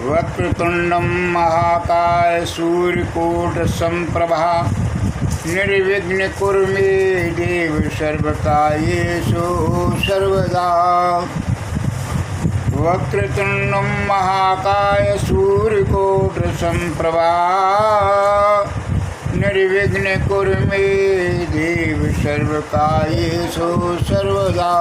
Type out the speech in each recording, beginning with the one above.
वक्रतुंडं महाकाय सूर्यकोटि समप्रभा निर्विघ्न कुरु मे देव सर्वकार्येषु सर्वदा। वक्रतुंडं महाकाय सूर्यकोटि समप्रभा निर्विघ्न कुरु मे देव सर्वकार्येषु सर्वदा।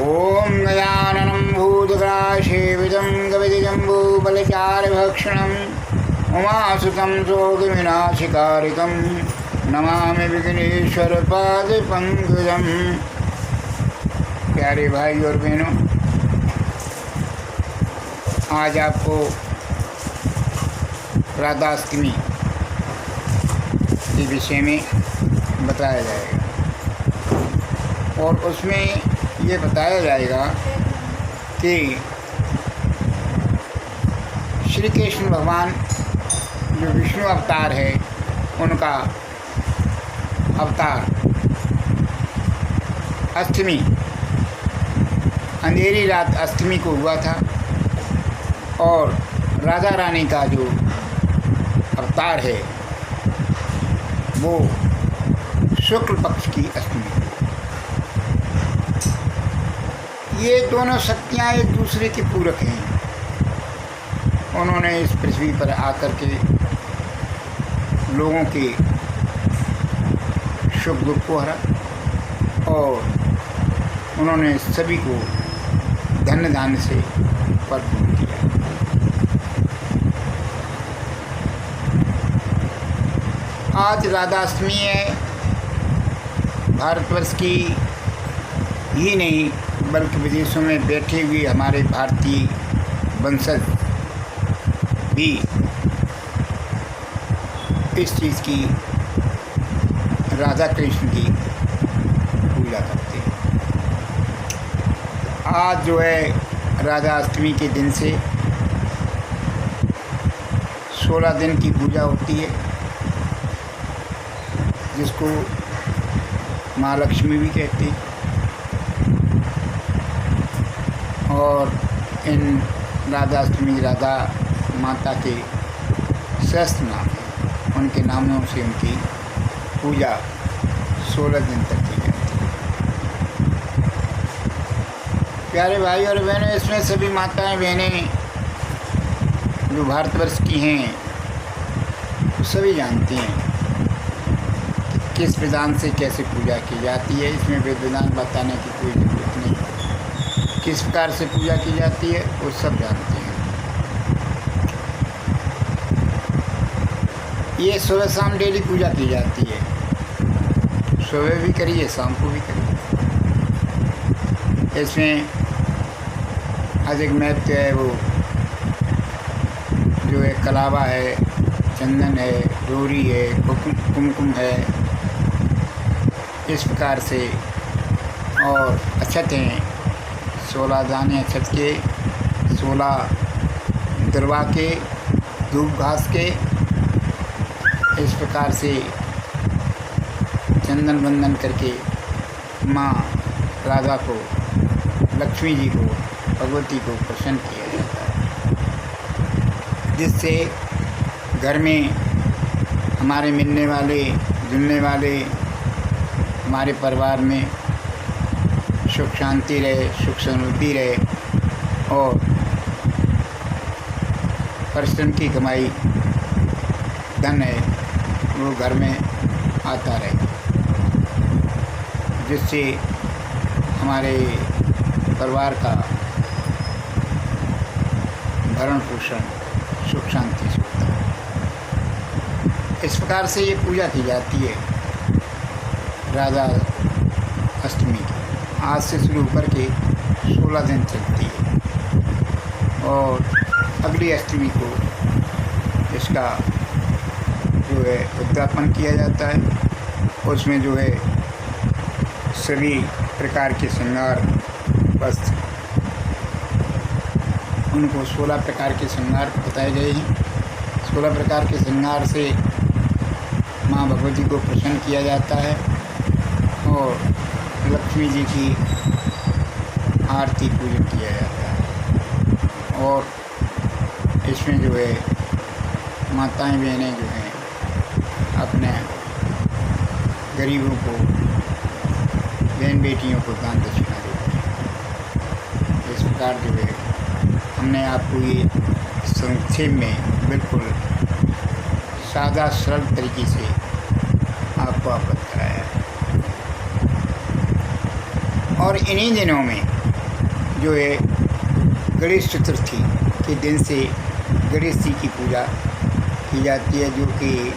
ओम गजाननं भूतग्रासेवितं गविजम्बूफलचारुभक्षणं उमासुतं शोकविनाशकारिकं नमामि विघ्नेश्वरपादपङ्कजम्। प्यारे भाई और बहनों, आज आपको राधाष्टमी के विषय में बताया जाएगा और उसमें ये बताया जाएगा कि श्री कृष्ण भगवान जो विष्णु अवतार है, उनका अवतार अष्टमी, अंधेरी रात अष्टमी को हुआ था और राधा रानी का जो अवतार है वो शुक्ल पक्ष की अष्टमी। ये दोनों शक्तियाँ एक दूसरे के पूरक हैं। उन्होंने इस पृथ्वी पर आकर के लोगों के सुख दुख को हरा और उन्होंने सभी को धन धान्य से भरपूर किया। आज राधाष्टमी है। भारतवर्ष की ही नहीं बल्कि विदेशों में बैठे हुए हमारे भारतीय वंशज भी इस चीज़ की, राधा कृष्ण की पूजा करते हैं। आज जो है राधा अष्टमी के दिन से 16 दिन की पूजा होती है, जिसको माँ लक्ष्मी भी कहते हैं। और इन राधाष्टमी राधा माता के श्रेष्ठ नाम हैं, उनके नामों से उनकी पूजा 16 दिन तक की जाती है। प्यारे भाई और बहनों, इसमें सभी माताएं बहनें जो भारतवर्ष की हैं वो सभी जानती हैं कि किस विधान से कैसे पूजा की जाती है। इसमें वेद विधान बताने की कोई ज़रूरत नहीं। किस प्रकार से पूजा की जाती है वो सब जानते हैं। ये सुबह शाम डेली पूजा की जाती है। सुबह भी करिए, शाम को भी करिए। इसमें अधिक महत्व है वो जो है कलावा है, चंदन है, डोरी है, कुमकुम है, इस प्रकार से। और अक्षत हैं, 16 दाने अक्षत के, 16 दुर्वा के, धूप घास के, इस प्रकार से चंदन बंदन करके माँ राधा को, लक्ष्मी जी को, भगवती को प्रसन्न किया जाता है, जिससे घर में हमारे मिलने वाले जुलने वाले हमारे परिवार में सुख शांति रहे, सुख समृद्धि रहे और परिश्रम की कमाई धन है वो घर में आता रहे, जिससे हमारे परिवार का भरण पोषण सुख शांति से होता है। इस प्रकार से ये पूजा की जाती है राधा अष्टमी की। आज से शुरू करके 16 दिन चलती है और अगली अष्टमी को इसका जो है उद्यापन किया जाता है। उसमें जो है सभी प्रकार के श्रृंगार वस्त्र, उनको 16 प्रकार के श्रृंगार बताए गए हैं। 16 प्रकार के श्रृंगार से माँ भगवती को प्रसन्न किया जाता है और लक्ष्मी जी की आरती पूजन किया जाता है। और इसमें जो है माताएं बहनें जो हैं अपने गरीबों को, बहन बेटियों को दान दक्षिणा देते हैं। इस प्रकार जो है हमने आपको ये संक्षेप में बिल्कुल सादा सरल तरीके से आपको अवगत कराया है। और इन्हीं दिनों में जो है गणेश चतुर्थी के दिन से गणेश जी की पूजा की जाती है, जो कि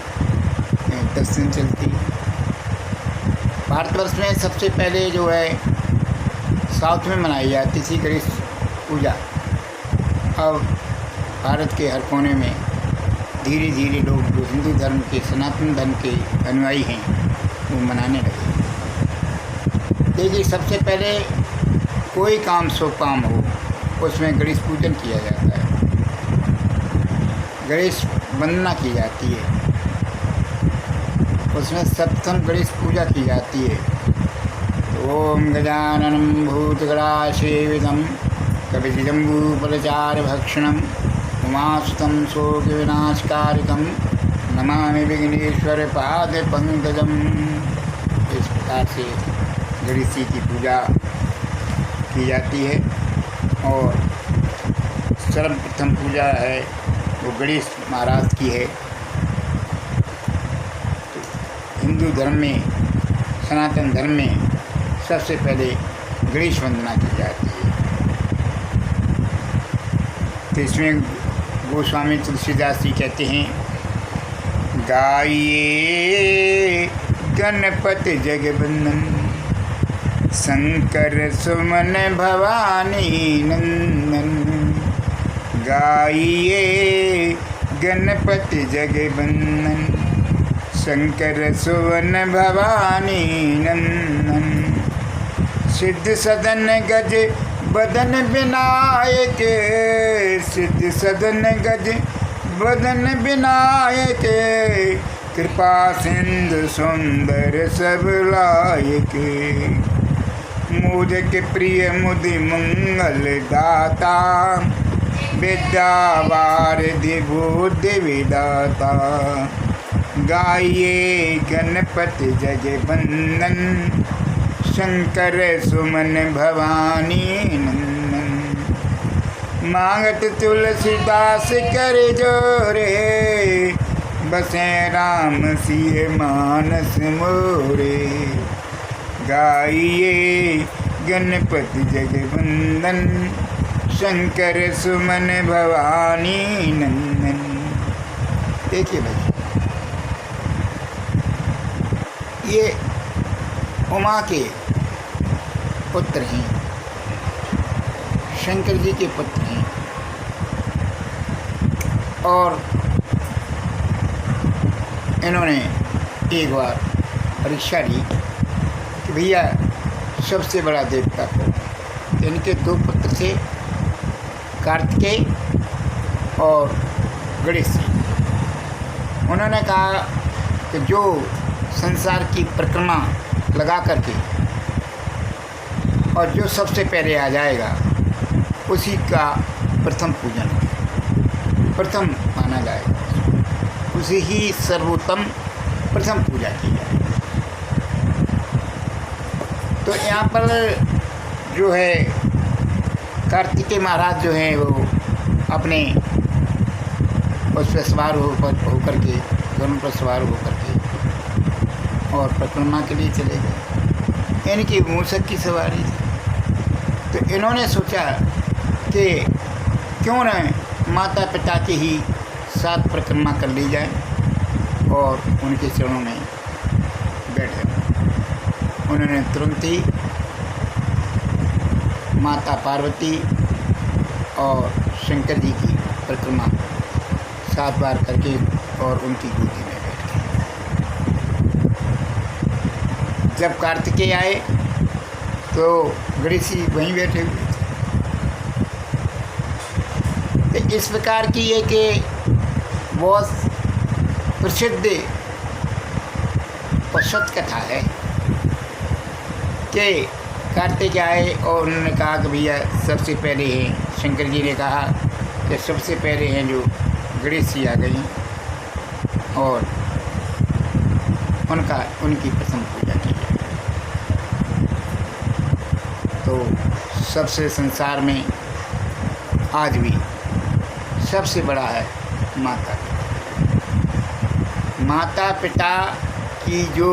10 दिन चलती। भारतवर्ष में सबसे पहले जो है साउथ में मनाई जाती थी गणेश पूजा। अब भारत के हर कोने में धीरे धीरे लोग जो हिंदू धर्म के, सनातन धर्म के अनुयायी हैं वो मनाने लगे। देखिए, सबसे पहले कोई काम शुभ काम हो उसमें गणेश पूजन किया जाता है, गणेश वंदना की जाती है, उसमें सप्तम गणेश पूजा की जाती है। ओम गजाननं भूतगणासेवितं कपिजम्बूफलचारुभक्षणं उमासुतं शोकविनाशकारितं नमामि विघ्नेश्वर पादपङ्कजम्। इस प्रकार से गणेश जी की पूजा की जाती है। और सर्वप्रथम पूजा है वो गणेश महाराज की है। तो हिंदू धर्म में, सनातन धर्म में सबसे पहले गणेश वंदना की जाती है। तो इसमें गोस्वामी तुलसीदास जी कहते हैं, गाइए गणपति जगवंदन शंकर सुमन भवानी नंदन। गाइए गणपति जगवंदन शंकर सुवन भवानी नंदन। सिद्ध सदन गज बदन विनायक, सिद्ध सदन गज बदन विनायक, कृपा सिंधु सुंदर सब लायक। मुझ के प्रिय मुदि मंगल दाता, विद्यावारिधि बुद्धि विदाता। गाइए गणपति जगवंदन शंकर सुमन भवानी नंदन। मांगत तुलसीदास कर जोरे, बसे राम सिय मानस मोरे। गाइए गणपति जगवंदन शंकर सुमन भवानी नंदन। देखिए भाई, ये उमा के पुत्र हैं, शंकर जी के पुत्र हैं। और इन्होंने एक बार परीक्षा ली कि भैया सबसे बड़ा देवता कौन। इनके दो पुत्र थे, कार्तिकेय और गणेश जी। उन्होंने कहा कि जो संसार की परिक्रमा लगा करके और जो सबसे पहले आ जाएगा उसी का प्रथम पूजन, प्रथम माना जाएगा, उसी ही सर्वोत्तम प्रथम पूजा की जाए। तो यहाँ पर जो है कार्तिकेय महाराज जो हैं वो अपने उस पर सवार होकर के, दोनों पर सवार होकर के और परिक्रमा के लिए चले गए। इनकी मूषक की सवारी थी। तो इन्होंने सोचा कि क्यों न माता पिता की ही साथ परिक्रमा कर ली जाए और उनके चरणों में बैठ गए। उन्होंने तुरंत ही माता पार्वती और शंकर जी की परिक्रमा 7 बार करके और उनकी गोदी में बैठ गए। जब कार्तिकेय आए तो गणेश जी वहीं बैठे हुए थे। तो इस प्रकार की एक बहुत प्रसिद्ध सत्य कथा है कि कार्तिक आए और उन्होंने कहा कि भैया सबसे पहले हैं, शंकर जी ने कहा कि सबसे पहले हैं जो गणेश जी आ गई और उनकी प्रथम पूजा की जाए। तो सबसे संसार में आज भी सबसे बड़ा है माता पिता। माता पिता की जो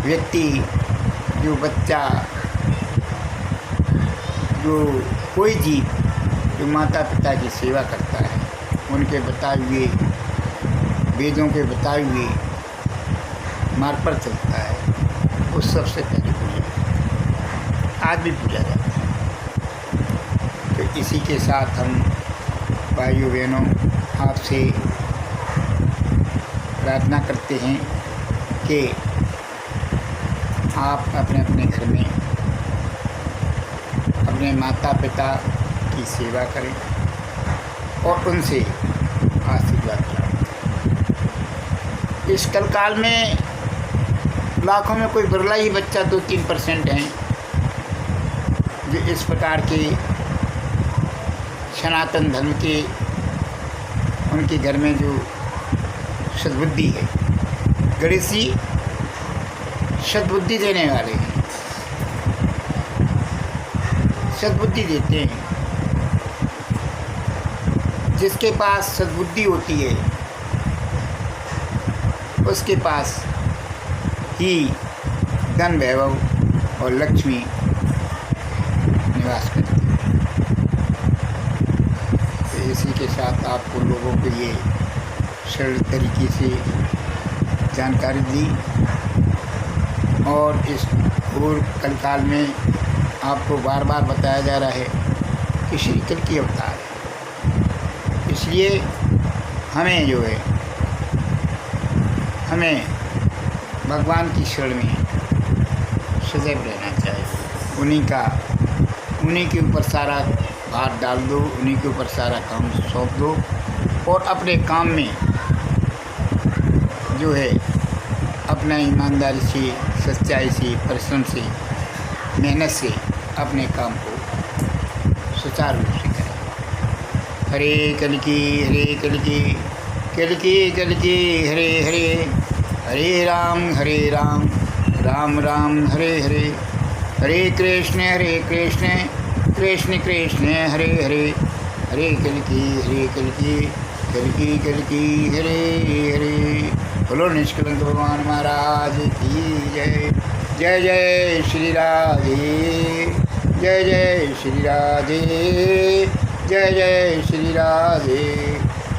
व्यक्ति, जो बच्चा, जो कोई जीव जो माता पिता की सेवा करता है, उनके बताए हुए वेदों के बताए हुए मार्ग पर चलता है, वो सबसे पहले पूजा, आज भी पूजा जाता है। तो इसी के साथ हम भाइयों बहनों आपसे प्रार्थना करते हैं कि आप अपने अपने घर में अपने माता पिता की सेवा करें और उनसे आशीर्वाद प्राप्त करें। इस कलकाल में लाखों में कोई बिरला ही बच्चा 2-3% हैं जो इस प्रकार के सनातन धर्म के, उनके घर में जो सद्बुद्धि है। गणेश जी सद्बुद्धि देने वाले हैं, सद्बुद्धि देते हैं। जिसके पास सद्बुद्धि होती है उसके पास ही धन वैभव और लक्ष्मी निवास करती है। तो इसी के साथ आपको लोगों को ये सरल तरीके से जानकारी दी और इस और कलकाल में आपको बार बार बताया जा रहा है कि श्री कल की अवतार है। इसलिए हमें जो है, हमें भगवान की शरण में सदैव रहना चाहिए। उन्हीं के ऊपर सारा भार डाल दो, उन्हीं के ऊपर सारा काम सौंप दो और अपने काम में जो है अपना ईमानदारी से, सच्चाई से, परिश्रम से, मेहनत से अपने काम को सुचारू रूप से करें। हरे कल की, हरे कल की, कल की हरे हरे, हरे राम राम राम हरे हरे, हरे कृष्ण कृष्ण कृष्ण हरे हरे, हरे कल की हरे हरे। बोलो निष्कलंक भगवान महाराज की जय। जय जय श्री राधे, जय जय श्री राधे, जय जय श्री राधे,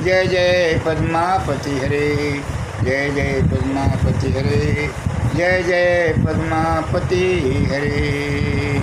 जय जय पद्मापति हरे, जय जय पद्मापति हरे, जय जय पद्मापति हरे।